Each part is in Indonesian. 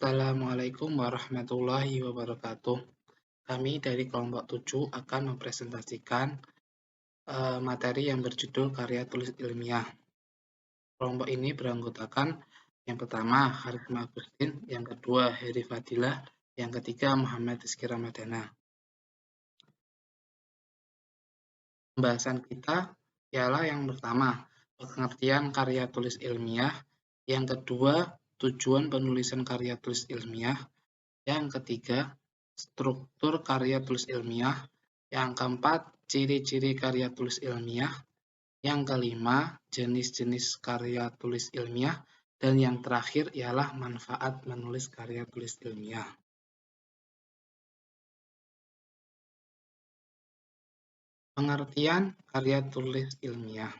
Assalamualaikum warahmatullahi wabarakatuh. Kami dari kelompok 7 akan mempresentasikan materi yang berjudul karya tulis ilmiah. Kelompok ini beranggotakan yang pertama Harif Agustin, yang kedua Heri Fadilah, yang ketiga Muhammad Rizky Ramadana. Pembahasan kita ialah yang pertama, pengertian karya tulis ilmiah, yang kedua, tujuan penulisan karya tulis ilmiah, yang ketiga, struktur karya tulis ilmiah, yang keempat, ciri-ciri karya tulis ilmiah, yang kelima, jenis-jenis karya tulis ilmiah, dan yang terakhir ialah manfaat menulis karya tulis ilmiah. Pengertian karya tulis ilmiah.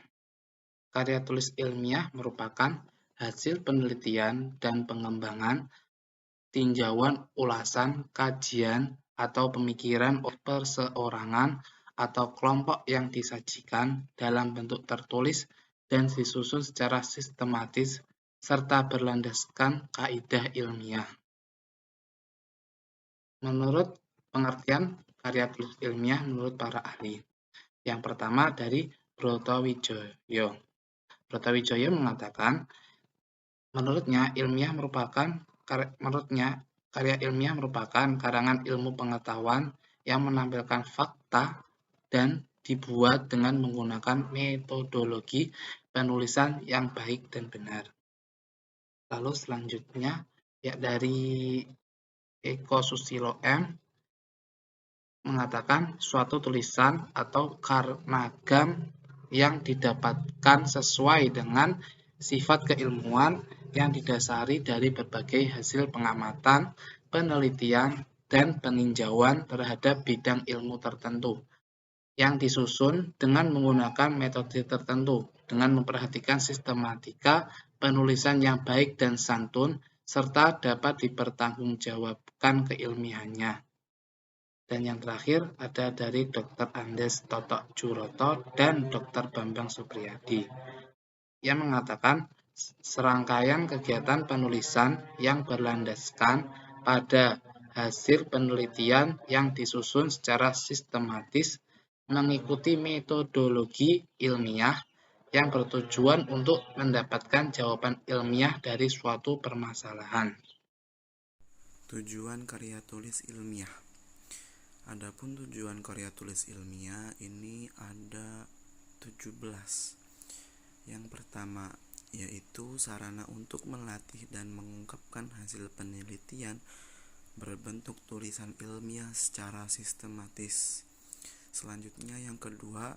Karya tulis ilmiah merupakan hasil penelitian dan pengembangan, tinjauan, ulasan, kajian, atau pemikiran perseorangan atau kelompok yang disajikan dalam bentuk tertulis dan disusun secara sistematis serta berlandaskan kaidah ilmiah. Menurut pengertian karya tulis ilmiah menurut para ahli. Yang pertama dari Brotowijoyo. Brotowijoyo mengatakan, menurutnya karya ilmiah merupakan karangan ilmu pengetahuan yang menampilkan fakta dan dibuat dengan menggunakan metodologi penulisan yang baik dan benar. Lalu selanjutnya ya dari Eko Susilo M mengatakan suatu tulisan atau karnagam yang didapatkan sesuai dengan sifat keilmuan yang didasari dari berbagai hasil pengamatan, penelitian, dan peninjauan terhadap bidang ilmu tertentu, yang disusun dengan menggunakan metode tertentu, dengan memperhatikan sistematika penulisan yang baik dan santun, serta dapat dipertanggungjawabkan keilmiahannya. Dan yang terakhir ada dari Dr. Andes Totok Juroto dan Dr. Bambang Supriyadi. Ia mengatakan serangkaian kegiatan penulisan yang berlandaskan pada hasil penelitian yang disusun secara sistematis mengikuti metodologi ilmiah yang bertujuan untuk mendapatkan jawaban ilmiah dari suatu permasalahan. Tujuan karya tulis ilmiah. Adapun tujuan karya tulis ilmiah ini ada 17. Yang pertama yaitu sarana untuk melatih dan mengungkapkan hasil penelitian berbentuk tulisan ilmiah secara sistematis. Selanjutnya yang kedua,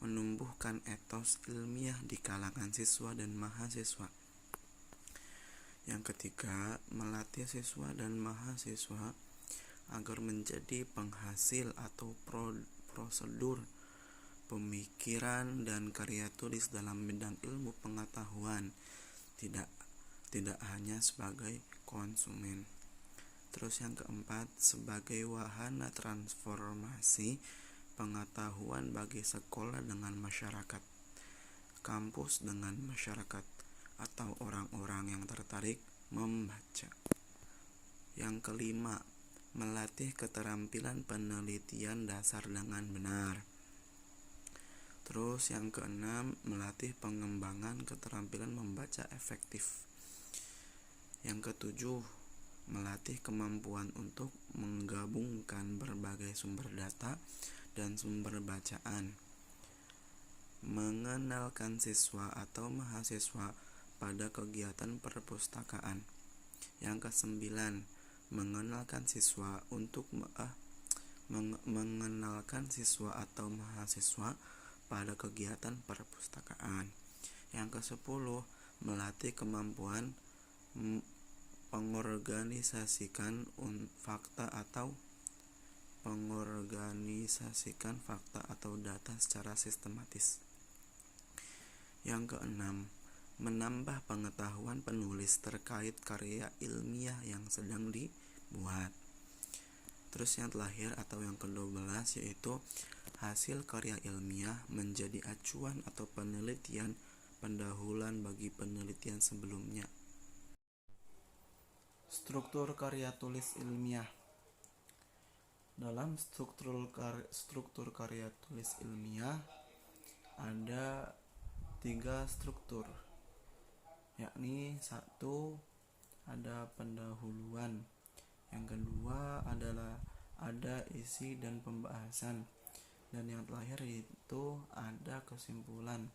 menumbuhkan etos ilmiah di kalangan siswa dan mahasiswa. Yang ketiga, melatih siswa dan mahasiswa agar menjadi penghasil atau prosedur pemikiran dan karya tulis dalam bidang ilmu pengetahuan, tidak hanya sebagai konsumen. Terus yang keempat, sebagai wahana transformasi pengetahuan bagi sekolah dengan masyarakat, kampus dengan masyarakat, atau orang-orang yang tertarik membaca. Yang kelima, melatih keterampilan penelitian dasar dengan benar. Terus yang keenam, melatih pengembangan keterampilan membaca efektif. Yang ketujuh, melatih kemampuan untuk menggabungkan berbagai sumber data dan sumber bacaan. Mengenalkan siswa atau mahasiswa pada kegiatan perpustakaan. Yang kesembilan, mengenalkan siswa atau mahasiswa pada kegiatan perpustakaan. Yang kesepuluh, melatih kemampuan pengorganisasikan fakta atau data secara sistematis. Yang keenam, menambah pengetahuan penulis terkait karya ilmiah yang sedang dibuat. Terus yang terakhir atau yang ke-12 yaitu hasil karya ilmiah menjadi acuan atau penelitian pendahuluan bagi penelitian sebelumnya. Struktur karya tulis ilmiah. Dalam struktur karya tulis ilmiah ada 3 struktur, yakni 1 ada pendahuluan, yang kedua adalah ada isi dan pembahasan, dan yang terakhir itu ada kesimpulan.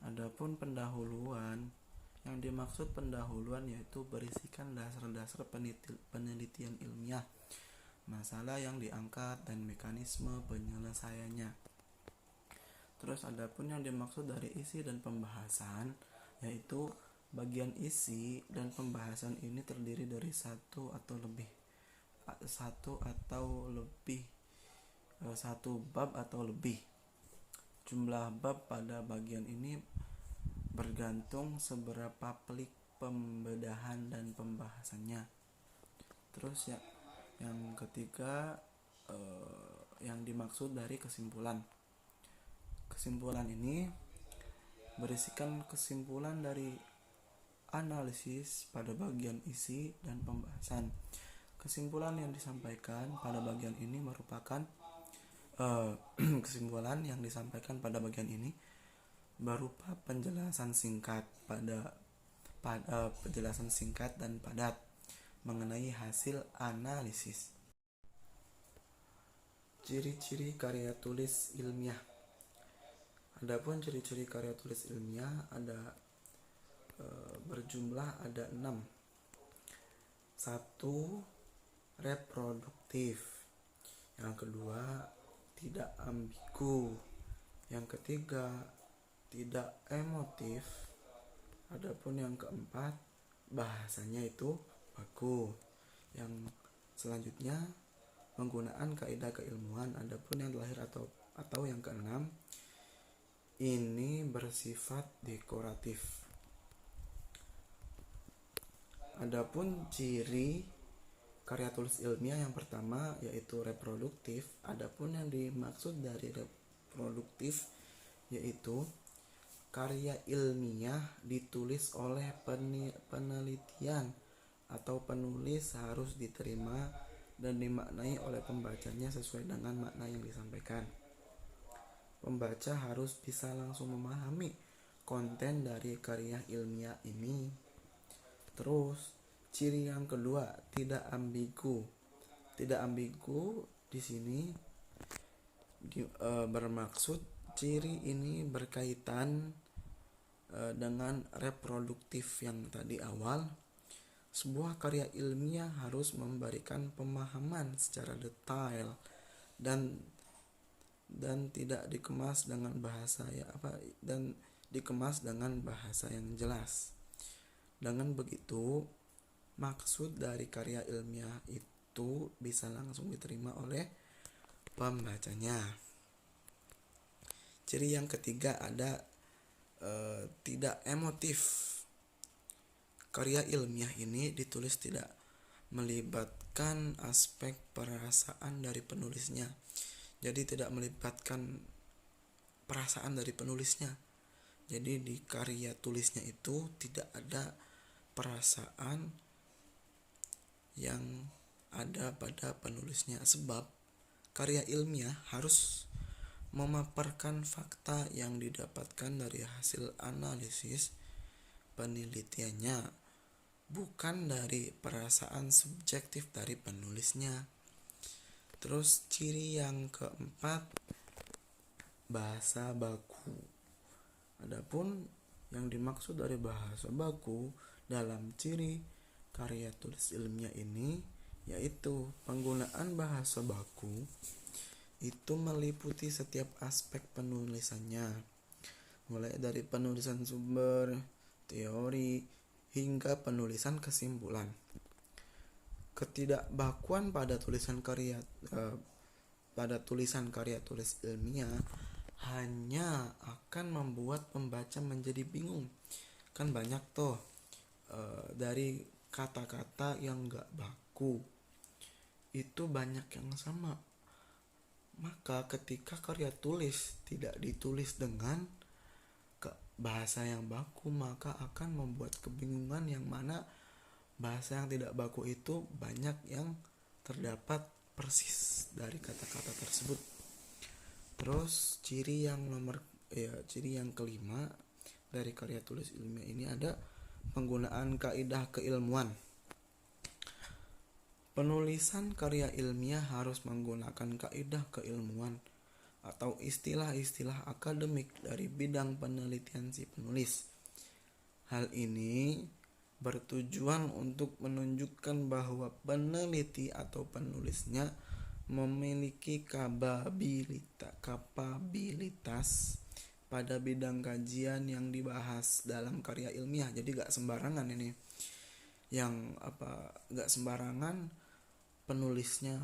Adapun pendahuluan, yang dimaksud pendahuluan yaitu berisikan dasar-dasar penelitian ilmiah, masalah yang diangkat dan mekanisme penyelesaiannya. Terus adapun yang dimaksud dari isi dan pembahasan, yaitu bagian isi dan pembahasan ini terdiri dari satu bab atau lebih. Jumlah bab pada bagian ini bergantung seberapa pelik pembedahan dan pembahasannya. Terus yang ketiga, yang dimaksud dari kesimpulan. Kesimpulan ini berisikan kesimpulan dari analisis pada bagian isi dan pembahasan. Kesimpulan yang disampaikan pada bagian ini berupa penjelasan singkat dan padat mengenai hasil analisis. Ciri-ciri karya tulis ilmiah. Adapun ciri-ciri karya tulis ilmiah berjumlah ada 6. 1. Reproduktif. Yang kedua, tidak ambigu. Yang ketiga, tidak emotif. Adapun yang keempat, bahasanya itu baku. Yang selanjutnya, penggunaan kaidah keilmuan. Adapun yang terakhir atau yang keenam, ini bersifat dekoratif. Adapun ciri karya tulis ilmiah yang pertama yaitu reproduktif. Adapun yang dimaksud dari reproduktif yaitu karya ilmiah ditulis oleh penelitian atau penulis harus diterima dan dimaknai oleh pembacanya sesuai dengan makna yang disampaikan. Pembaca harus bisa langsung memahami konten dari karya ilmiah ini. Terus, ciri yang kedua, tidak ambigu. Tidak ambigu di sini bermaksud ciri ini berkaitan dengan reproduktif yang tadi awal. Sebuah karya ilmiah harus memberikan pemahaman secara detail dan tidak dikemas dengan bahasa yang jelas. Dengan begitu, maksud dari karya ilmiah itu bisa langsung diterima oleh pembacanya. Ciri yang ketiga ada tidak emotif. Karya ilmiah ini ditulis tidak melibatkan aspek perasaan dari penulisnya. Jadi tidak melibatkan perasaan dari penulisnya. Jadi di karya tulisnya itu tidak ada perasaan yang ada pada penulisnya, sebab karya ilmiah harus memaparkan fakta yang didapatkan dari hasil analisis penelitiannya, bukan dari perasaan subjektif dari penulisnya. Terus ciri yang keempat, bahasa baku. Adapun yang dimaksud dari bahasa baku dalam ciri karya tulis ilmiah ini yaitu penggunaan bahasa baku itu meliputi setiap aspek penulisannya, mulai dari penulisan sumber, teori, hingga penulisan kesimpulan. Ketidakbakuan pada tulisan karya tulis ilmiah hanya akan membuat pembaca menjadi bingung. Kan banyak dari kata-kata yang gak baku itu banyak yang sama. Maka ketika karya tulis tidak ditulis dengan bahasa yang baku maka akan membuat kebingungan yang mana bahasa yang tidak baku itu banyak yang terdapat persis dari kata-kata tersebut. Terus ciri yang kelima dari karya tulis ilmiah ini ada penggunaan kaidah keilmuan. Penulisan karya ilmiah harus menggunakan kaidah keilmuan atau istilah-istilah akademik dari bidang penelitian si penulis. Hal ini bertujuan untuk menunjukkan bahwa peneliti atau penulisnya memiliki kapabilitas pada bidang kajian yang dibahas dalam karya ilmiah. Jadi gak sembarangan ini, gak sembarangan penulisnya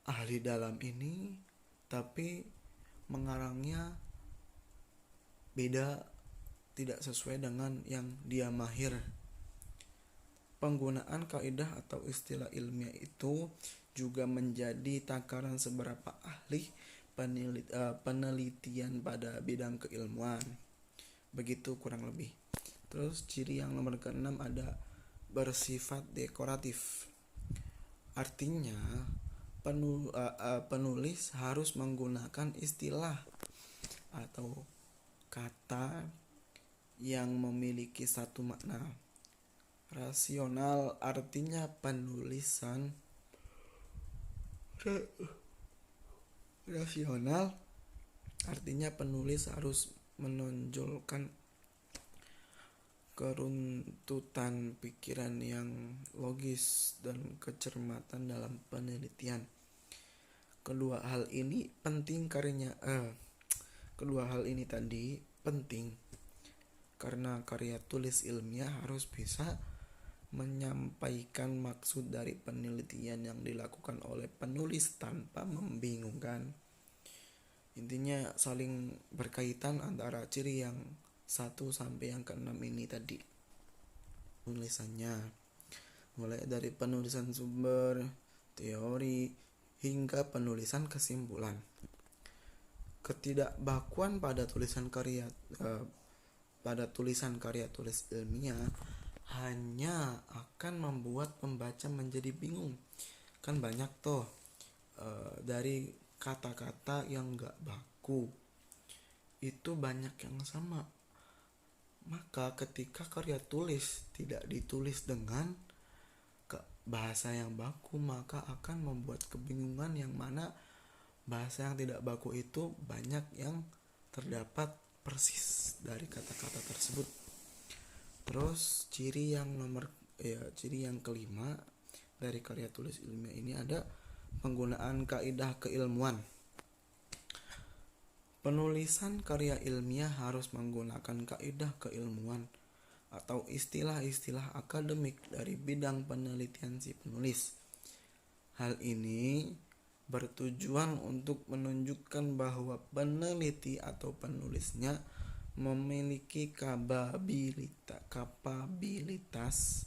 ahli dalam ini tapi mengarangnya beda, tidak sesuai dengan yang dia mahir. Penggunaan kaidah atau istilah ilmiah itu juga menjadi takaran seberapa ahli penelitian pada bidang keilmuan. Begitu kurang lebih. Terus ciri yang nomor ke-6 ada bersifat dekoratif. Artinya penulis harus menggunakan istilah atau kata yang memiliki satu makna. Rasional artinya penulis harus menonjolkan keruntutan pikiran yang logis dan kecermatan dalam penelitian. Kedua hal ini penting karena karya tulis ilmiah harus bisa menyampaikan maksud dari penelitian yang dilakukan oleh penulis tanpa membingungkan. Intinya saling berkaitan antara ciri yang 1 sampai yang ke-6 ini tadi. Tulisannya mulai dari penulisan sumber, teori, hingga penulisan kesimpulan. Ketidakbakuan pada tulisan karya tulis ilmiah hanya akan membuat pembaca menjadi bingung. Kan banyak tuh dari kata-kata yang gak baku itu banyak yang sama. Maka ketika karya tulis tidak ditulis dengan bahasa yang baku maka akan membuat kebingungan yang mana bahasa yang tidak baku itu banyak yang terdapat persis dari kata-kata tersebut. Terus ciri yang kelima dari karya tulis ilmiah ini ada penggunaan kaidah keilmuan. Penulisan karya ilmiah harus menggunakan kaidah keilmuan atau istilah-istilah akademik dari bidang penelitian si penulis. Hal ini bertujuan untuk menunjukkan bahwa peneliti atau penulisnya memiliki kapabilitas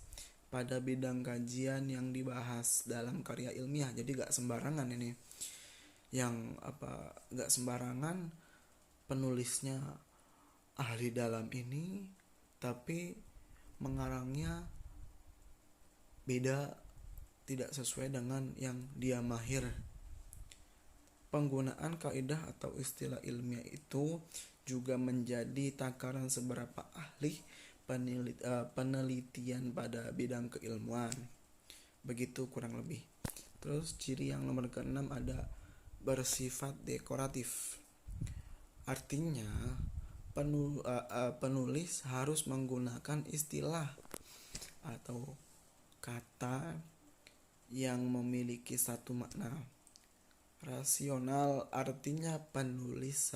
pada bidang kajian yang dibahas dalam karya ilmiah. Jadi gak sembarangan ini, gak sembarangan penulisnya ahli dalam ini tapi mengarangnya beda, tidak sesuai dengan yang dia mahir. Penggunaan kaidah atau istilah ilmiah itu juga menjadi takaran seberapa ahli penelitian pada bidang keilmuan. Begitu kurang lebih. Terus ciri yang nomor ke-6 ada bersifat dekoratif. Artinya penulis harus menggunakan istilah atau kata yang memiliki satu makna. Rasional artinya penulis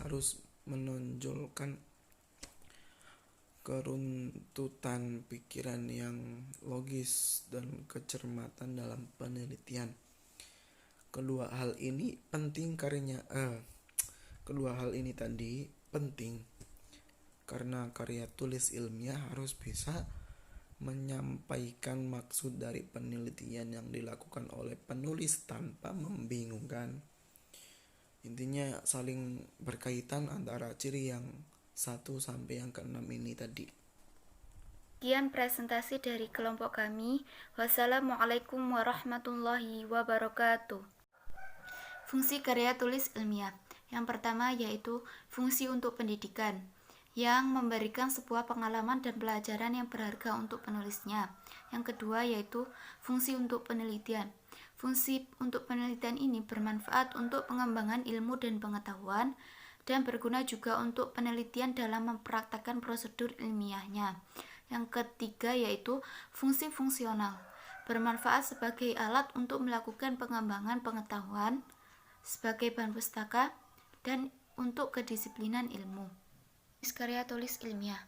harus menonjolkan keruntutan pikiran yang logis dan kecermatan dalam penelitian. Kedua hal ini penting karena karya tulis ilmiah harus bisa menyampaikan maksud dari penelitian yang dilakukan oleh penulis tanpa membingungkan. Intinya saling berkaitan antara ciri yang 1 sampai yang ke-6 ini tadi. Sekian presentasi dari kelompok kami. Wassalamualaikum warahmatullahi wabarakatuh. Fungsi karya tulis ilmiah. Yang pertama yaitu fungsi untuk pendidikan, yang memberikan sebuah pengalaman dan pelajaran yang berharga untuk penulisnya. Yang kedua yaitu fungsi untuk penelitian. Fungsi untuk penelitian ini bermanfaat untuk pengembangan ilmu dan pengetahuan, dan berguna juga untuk penelitian dalam mempraktikkan prosedur ilmiahnya. Yang ketiga yaitu fungsi fungsional, bermanfaat sebagai alat untuk melakukan pengembangan pengetahuan, sebagai bahan pustaka, dan untuk kedisiplinan ilmu. Jenis karya tulis ilmiah.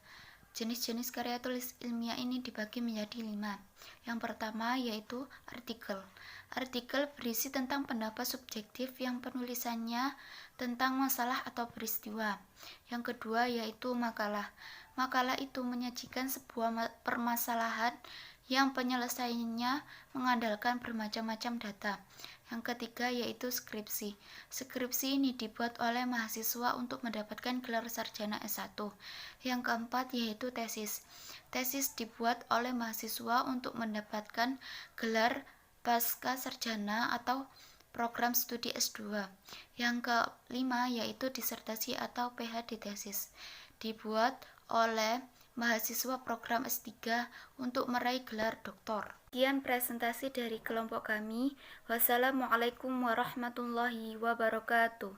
Jenis-jenis karya tulis ilmiah ini dibagi menjadi 5. Yang pertama yaitu artikel. Artikel berisi tentang pendapat subjektif yang penulisannya tentang masalah atau peristiwa. Yang kedua yaitu makalah. Makalah itu menyajikan sebuah permasalahan yang penyelesaiannya mengandalkan bermacam-macam data. Yang ketiga yaitu skripsi. Skripsi ini dibuat oleh mahasiswa untuk mendapatkan gelar sarjana S1. Yang keempat yaitu tesis. Tesis dibuat oleh mahasiswa untuk mendapatkan gelar pasca sarjana atau program studi S2. Yang kelima yaitu disertasi atau PhD tesis. Dibuat oleh mahasiswa program S3 untuk meraih gelar doktor. Sekian presentasi dari kelompok kami. Wassalamualaikum warahmatullahi wabarakatuh.